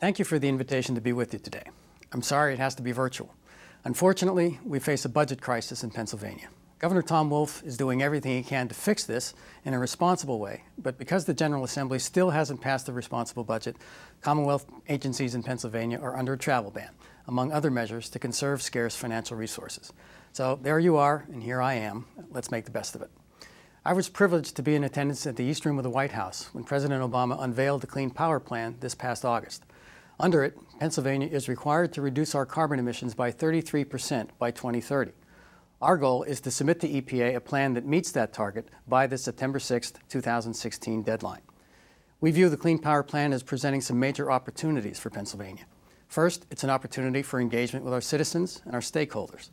Thank you for the invitation to be with you today. I'm sorry it has to be virtual. Unfortunately, we face a budget crisis in Pennsylvania. Governor Tom Wolf is doing everything he can to fix this in a responsible way, but because the General Assembly still hasn't passed the responsible budget, Commonwealth agencies in Pennsylvania are under a travel ban, among other measures to conserve scarce financial resources. So there you are, and here I am. Let's make the best of it. I was privileged to be in attendance at the East Room of the White House when President Obama unveiled the Clean Power Plan this past August. Under it, Pennsylvania is required to reduce our carbon emissions by 33% by 2030. Our goal is to submit to EPA a plan that meets that target by the September 6, 2016 deadline. We view the Clean Power Plan as presenting some major opportunities for Pennsylvania. First, it's an opportunity for engagement with our citizens and our stakeholders.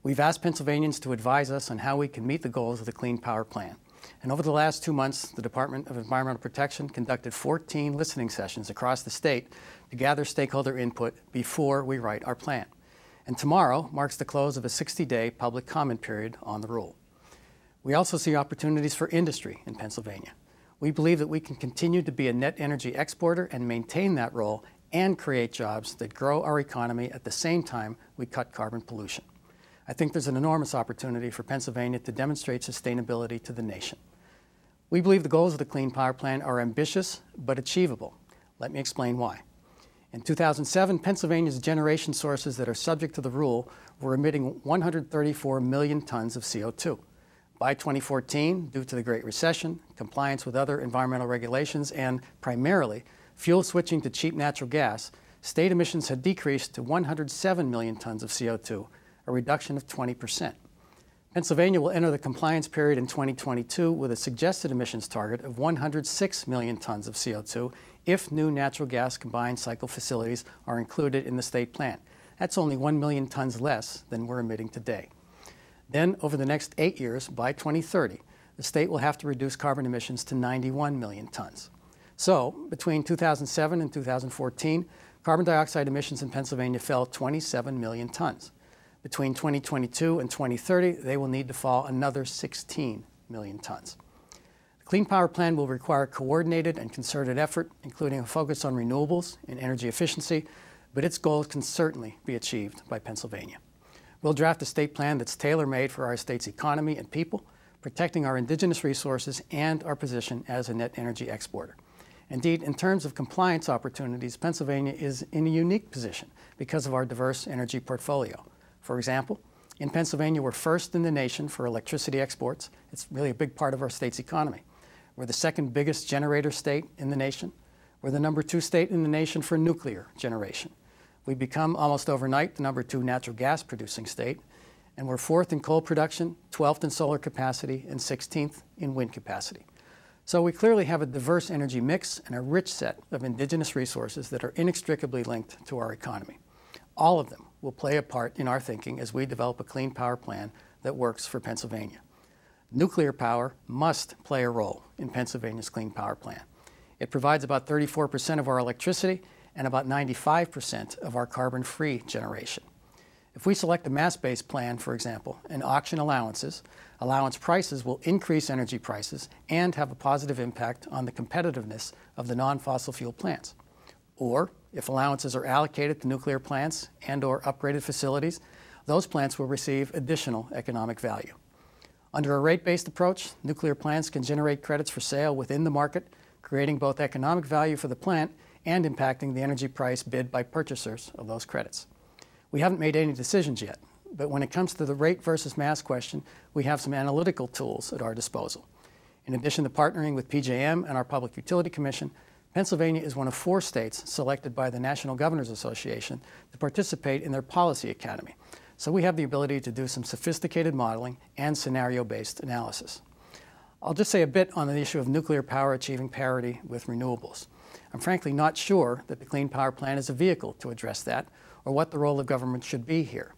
We've asked Pennsylvanians to advise us on how we can meet the goals of the Clean Power Plan. And over the last 2 months, the Department of Environmental Protection conducted 14 listening sessions across the state to gather stakeholder input before we write our plan. And tomorrow marks the close of a 60-day public comment period on the rule. We also see opportunities for industry in Pennsylvania. We believe that we can continue to be a net energy exporter and maintain that role and create jobs that grow our economy at the same time we cut carbon pollution. I think there's an enormous opportunity for Pennsylvania to demonstrate sustainability to the nation. We believe the goals of the Clean Power Plan are ambitious but achievable. Let me explain why. In 2007, Pennsylvania's generation sources that are subject to the rule were emitting 134 million tons of CO2. By 2014, due to the Great Recession, compliance with other environmental regulations, and primarily fuel switching to cheap natural gas, state emissions had decreased to 107 million tons of CO2, a reduction of 20%. Pennsylvania will enter the compliance period in 2022 with a suggested emissions target of 106 million tons of CO2 if new natural gas combined cycle facilities are included in the state plan. That's only 1 million tons less than we're emitting today. Then, over the next 8 years, by 2030, the state will have to reduce carbon emissions to 91 million tons. So, between 2007 and 2014, carbon dioxide emissions in Pennsylvania fell 27 million tons. Between 2022 and 2030, they will need to fall another 16 million tons. The Clean Power Plan will require coordinated and concerted effort, including a focus on renewables and energy efficiency, but its goals can certainly be achieved by Pennsylvania. We'll draft a state plan that's tailor-made for our state's economy and people, protecting our indigenous resources and our position as a net energy exporter. Indeed, in terms of compliance opportunities, Pennsylvania is in a unique position because of our diverse energy portfolio. For example, in Pennsylvania, we're first in the nation for electricity exports. It's really a big part of our state's economy. We're the second biggest generator state in the nation. We're the number 2 state in the nation for nuclear generation. We've become almost overnight the number 2 natural gas producing state, and we're 4th in coal production, 12th in solar capacity, and 16th in wind capacity. So we clearly have a diverse energy mix and a rich set of indigenous resources that are inextricably linked to our economy. All of them will play a part in our thinking as we develop a clean power plan that works for Pennsylvania. Nuclear power must play a role in Pennsylvania's Clean Power Plan. It provides about 34% of our electricity and about 95% of our carbon-free generation. If we select a mass-based plan, for example, and auction allowances, allowance prices will increase energy prices and have a positive impact on the competitiveness of the non-fossil fuel plants. Or, if allowances are allocated to nuclear plants and/or upgraded facilities, those plants will receive additional economic value. Under a rate-based approach, nuclear plants can generate credits for sale within the market, creating both economic value for the plant and impacting the energy price bid by purchasers of those credits. We haven't made any decisions yet, but when it comes to the rate versus mass question, we have some analytical tools at our disposal. In addition to partnering with PJM and our Public Utility Commission, Pennsylvania is one of 4 states selected by the National Governors Association to participate in their Policy Academy. So we have the ability to do some sophisticated modeling and scenario-based analysis. I'll just say a bit on the issue of nuclear power achieving parity with renewables. I'm frankly not sure that the Clean Power Plan is a vehicle to address that, or what the role of government should be here.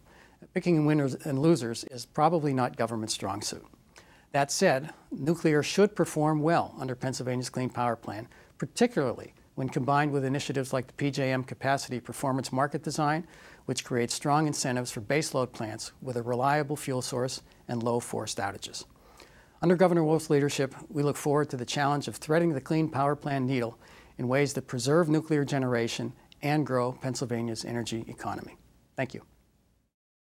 Picking winners and losers is probably not government's strong suit. That said, nuclear should perform well under Pennsylvania's Clean Power Plan, particularly when combined with initiatives like the PJM Capacity Performance Market Design, which creates strong incentives for baseload plants with a reliable fuel source and low forced outages. Under Governor Wolf's leadership, we look forward to the challenge of threading the Clean Power Plan needle in ways that preserve nuclear generation and grow Pennsylvania's energy economy. Thank you.